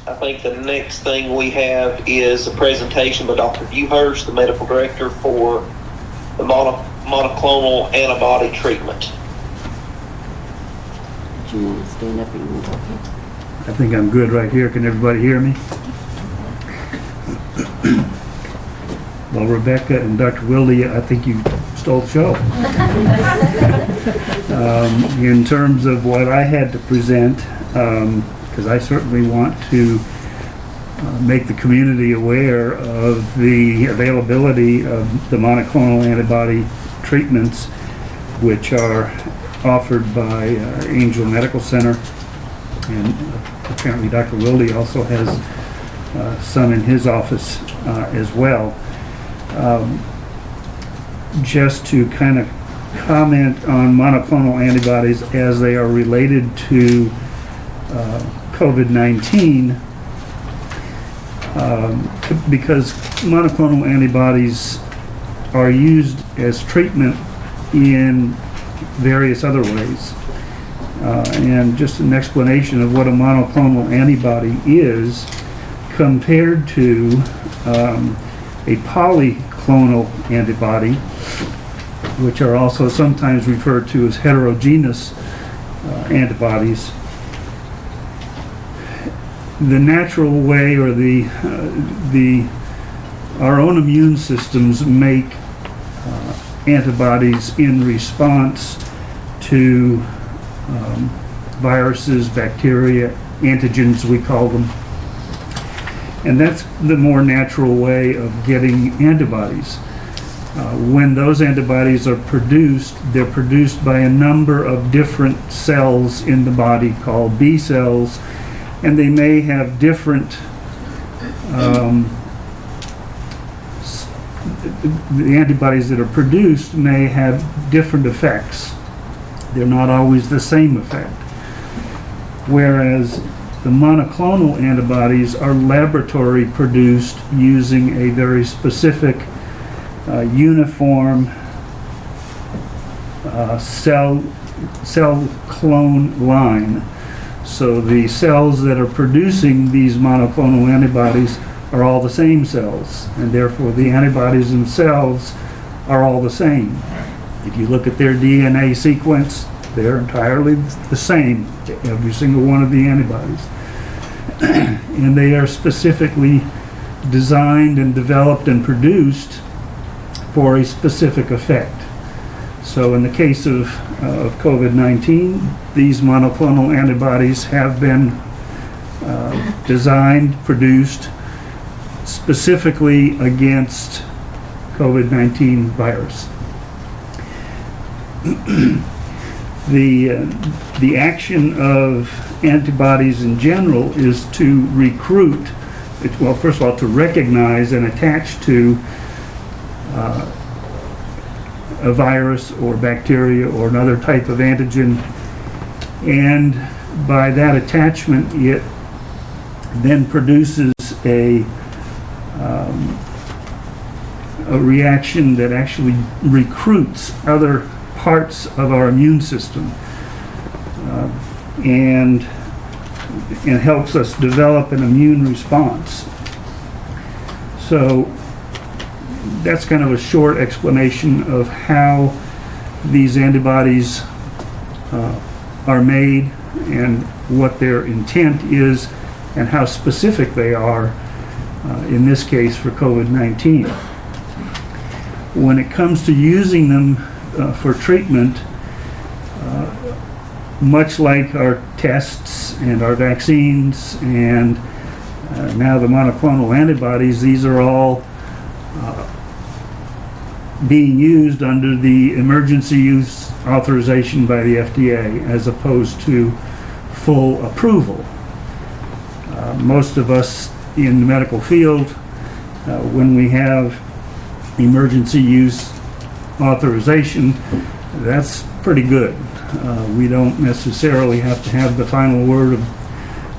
I think the next thing we have is a presentation by Dr. Dewhurst, the medical director for the monoclonal antibody treatment. Do you want to stand up or you want to talk here? I think I'm good right here. Can everybody hear me? Well, Rebecca and Dr. Wilde, I think you stole the show. In terms of what I had to present, because I certainly want to make the community aware of the availability of the monoclonal antibody treatments, which are offered by Angel Medical Center, and apparently Dr. Wilde also has some in his office as well. Just to kind of comment on monoclonal antibodies as they are related to COVID-19, because monoclonal antibodies are used as treatment in various other ways. And just an explanation of what a monoclonal antibody is compared to a polyclonal antibody, which are also sometimes referred to as heterogeneous antibodies. The natural way, or our own immune systems make antibodies in response to viruses, bacteria, antigens we call them. And that's the more natural way of getting antibodies. When those antibodies are produced, they're produced by a number of different cells in the body called B cells, and they may have different, the antibodies that are produced may have different effects. They're not always the same effect. Whereas the monoclonal antibodies are laboratory produced using a very specific uniform cell clone line. So the cells that are producing these monoclonal antibodies are all the same cells, and therefore the antibodies themselves are all the same. If you look at their DNA sequence, they're entirely the same, every single one of the antibodies. And they are specifically designed and developed and produced for a specific effect. So in the case of COVID-19, these monoclonal antibodies have been designed, produced specifically against COVID-19 virus. The action of antibodies in general is to recruit, well, first of all, to recognize and attach to a virus or bacteria or another type of antigen, and by that attachment it then produces a reaction that actually recruits other parts of our immune system and helps us develop an immune response. So that's kind of a short explanation of how these antibodies are made and what their intent is and how specific they are in this case for COVID-19. When it comes to using them for treatment, much like our tests and our vaccines and now the monoclonal antibodies, these are all being used under the emergency use authorization by the FDA as opposed to full approval. Most of us in the medical field, when we have emergency use authorization, that's pretty good. We don't necessarily have to have the final word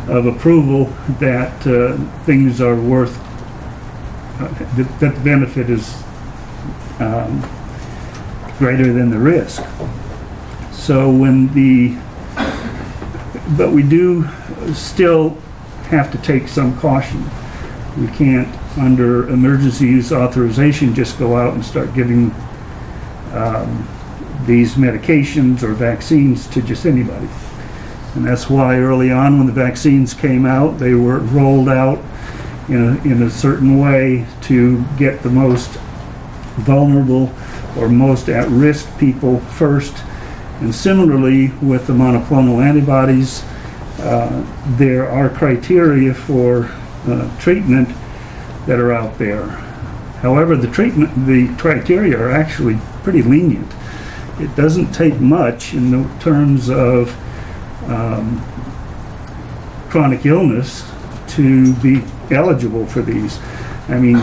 of approval that things are worth, that the benefit is greater than the risk. So but we do still have to take some caution. We can't, under emergency use authorization, just go out and start giving these medications or vaccines to just anybody. And that's why early on when the vaccines came out, they were rolled out in a certain way to get the most vulnerable or most at-risk people first. And similarly with the monoclonal antibodies, there are criteria for treatment that are out there. However, the criteria are actually pretty lenient. It doesn't take much in the terms of chronic illness to be eligible for these. I mean,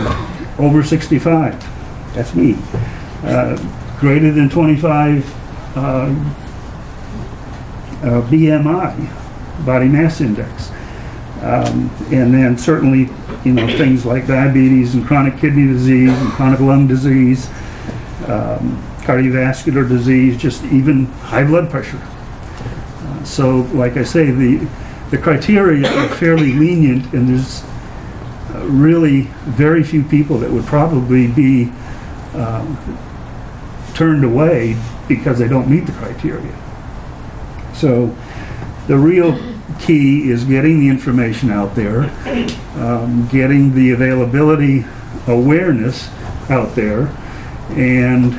over 65, that's me. Greater than 25 BMI, body mass index. And then certainly, things like diabetes and chronic kidney disease and chronic lung disease, cardiovascular disease, just even high blood pressure. So, like I say, the criteria are fairly lenient, and there's really very few people that would probably be turned away because they don't meet the criteria. So, the real key is getting the information out there, getting the availability awareness out there, and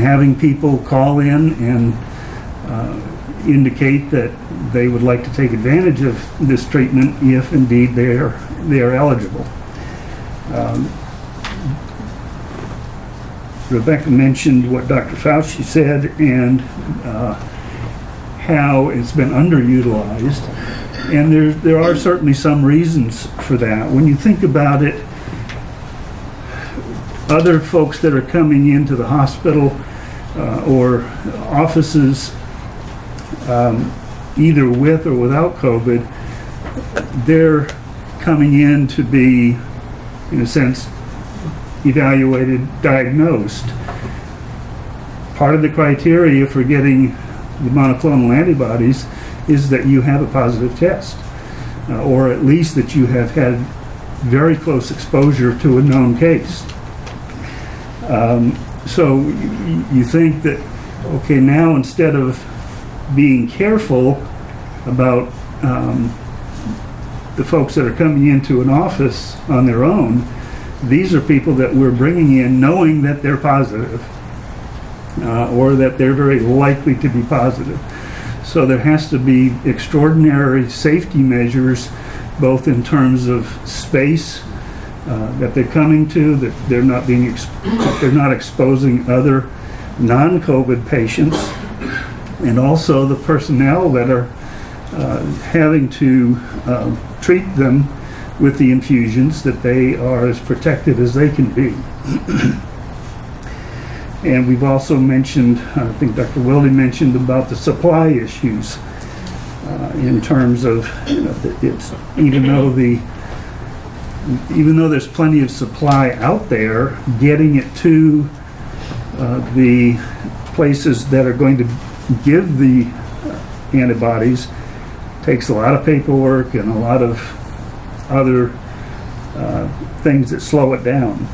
having people call in and indicate that they would like to take advantage of this treatment if indeed they are eligible. Rebecca mentioned what Dr. Fauci said and how it's been underutilized, and there are certainly some reasons for that. When you think about it, other folks that are coming into the hospital or offices, either with or without COVID, they're coming in to be, in a sense, evaluated, diagnosed. Part of the criteria for getting the monoclonal antibodies is that you have a positive test, or at least that you have had very close exposure to a known case. So you think that, okay, now instead of being careful about the folks that are coming into an office on their own, these are people that we're bringing in knowing that they're positive, or that they're very likely to be positive. So there has to be extraordinary safety measures, both in terms of space that they're coming to, that they're not exposing other non-COVID patients, and also the personnel that are having to treat them with the infusions, that they are as protected as they can be. And we've also mentioned, I think Dr. Wilde mentioned about the supply issues in terms of, it's even though there's plenty of supply out there, getting it to the places that are going to give the antibodies takes a lot of paperwork and a lot of other things that slow it down.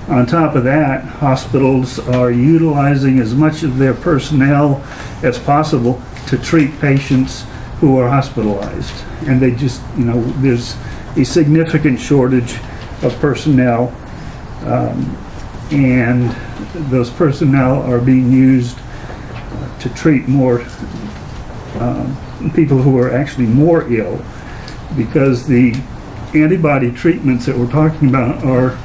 On top of that, hospitals are utilizing as much of their personnel as possible to treat patients who are hospitalized. And they just, there's a significant shortage of personnel, and those personnel are being used to treat more people who are actually more ill, because the antibody treatments that we're talking about are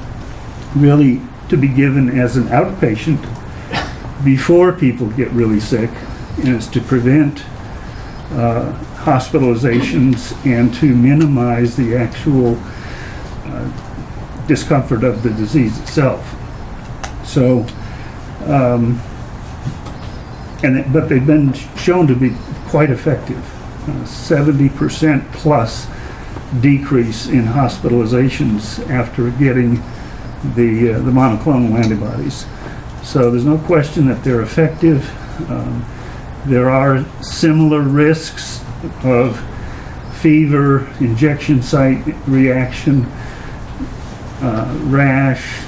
really to be given as an outpatient before people get really sick, and it's to prevent hospitalizations and to minimize the actual discomfort of the disease itself. So, but they've been shown to be quite effective. 70% plus decrease in hospitalizations after getting the monoclonal antibodies. So there's no question that they're effective. There are similar risks of fever, injection site reaction, rash,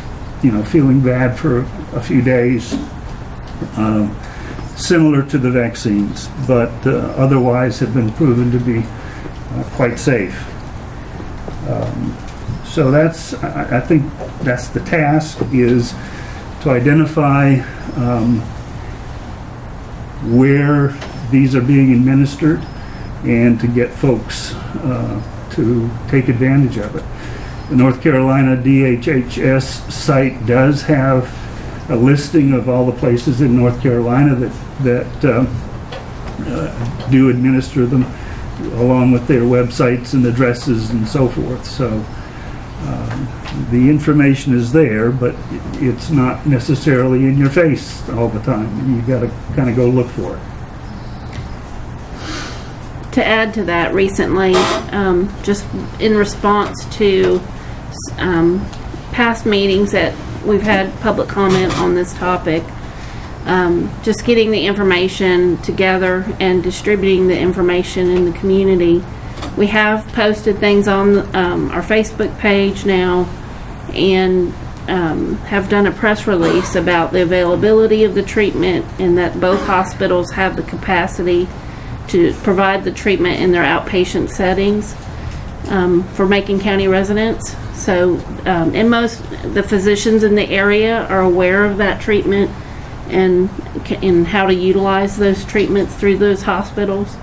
feeling bad for a few days, similar to the vaccines, but otherwise have been proven to be quite safe. So I think that's the task, is to identify where these are being administered and to get folks to take advantage of it. The North Carolina DHHS site does have a listing of all the places in North Carolina that do administer them, along with their websites and addresses and so forth. So the information is there, but it's not necessarily in your face all the time. You got to kind of go look for it. To add to that, recently, just in response to past meetings that we've had public comment on this topic, just getting the information together and distributing the information in the community. We have posted things on our Facebook page now, and have done a press release about the availability of the treatment, and that both hospitals have the capacity to provide the treatment in their outpatient settings for Macon County residents. So, and most the physicians in the area are aware of that treatment and how to utilize those treatments through those hospitals.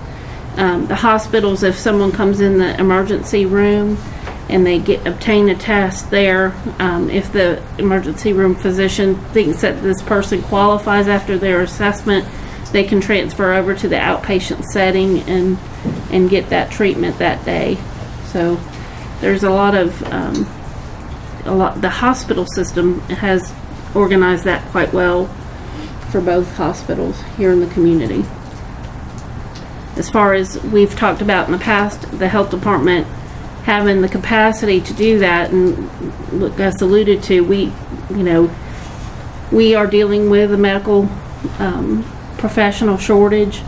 The hospitals, if someone comes in the emergency room and they obtain a test there, if the emergency room physician thinks that this person qualifies after their assessment, they can transfer over to the outpatient setting and get that treatment that day. So there's the hospital system has organized that quite well for both hospitals here in the community. As far as we've talked about in the past, the health department having the capacity to do that, and what Gus alluded to, we are dealing with a medical professional shortage.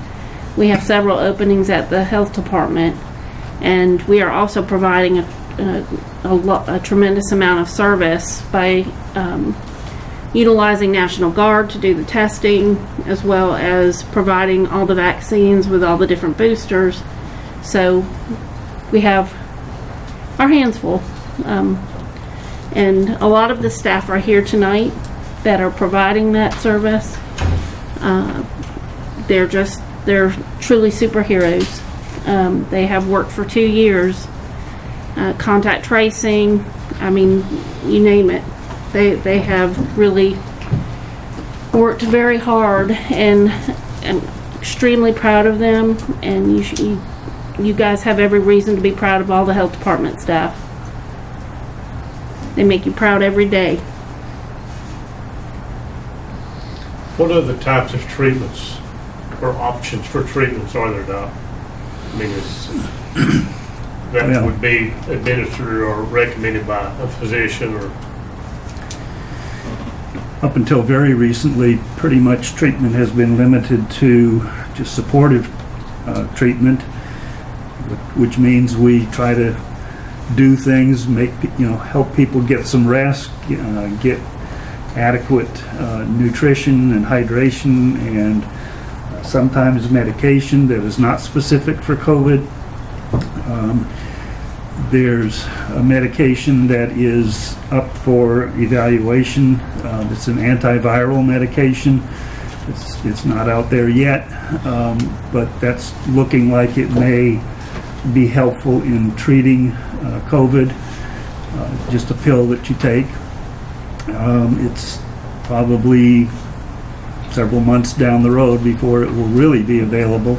We have several openings at the health department, and we are also providing a tremendous amount of service by utilizing National Guard to do the testing, as well as providing all the vaccines with all the different boosters. So we have our hands full. And a lot of the staff are here tonight that are providing that service. They're truly superheroes. They have worked for 2 years. Contact tracing, you name it. They have really worked very hard, and I'm extremely proud of them, and you guys have every reason to be proud of all the health department staff. They make you proud every day. What other types of treatments or options for treatments are there now? That would be administered or recommended by a physician, or up until very recently, pretty much treatment has been limited to just supportive treatment, which means we try to do things, help people get some rest, get adequate nutrition and hydration, and sometimes medication that is not specific for COVID. There's a medication that is up for evaluation. It's an antiviral medication. It's not out there yet, but that's looking like it may be helpful in treating COVID. Just a pill that you take. It's probably several months down the road before it will really be available.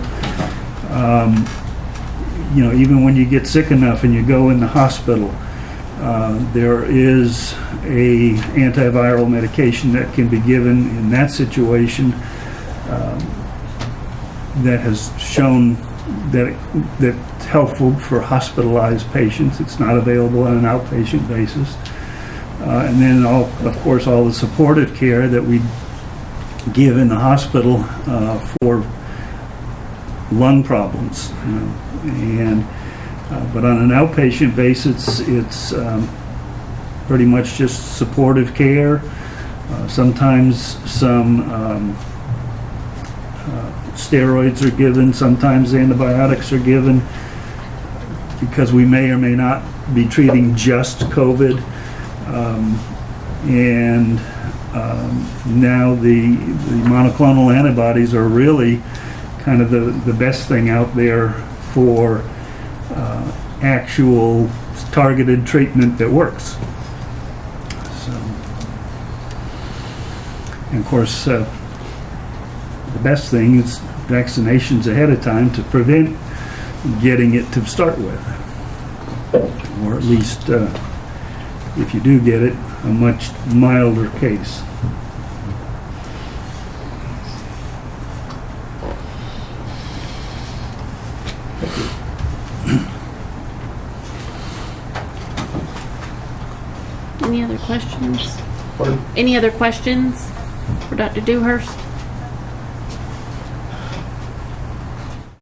Even when you get sick enough and you go in the hospital, there is a antiviral medication that can be given in that situation that has shown that it's helpful for hospitalized patients. It's not available on an outpatient basis. And then, of course, all the supportive care that we give in the hospital for lung problems. And But on an outpatient basis, it's pretty much just supportive care. Sometimes some steroids are given, sometimes antibiotics are given, because we may or may not be treating just COVID. Now the monoclonal antibodies are really kind of the best thing out there for actual targeted treatment that works. So, and of course, the best thing is vaccinations ahead of time to prevent getting it to start with, or at least if you do get it, a much milder case. Any other questions? Pardon? Any other questions for Dr. Dewhurst?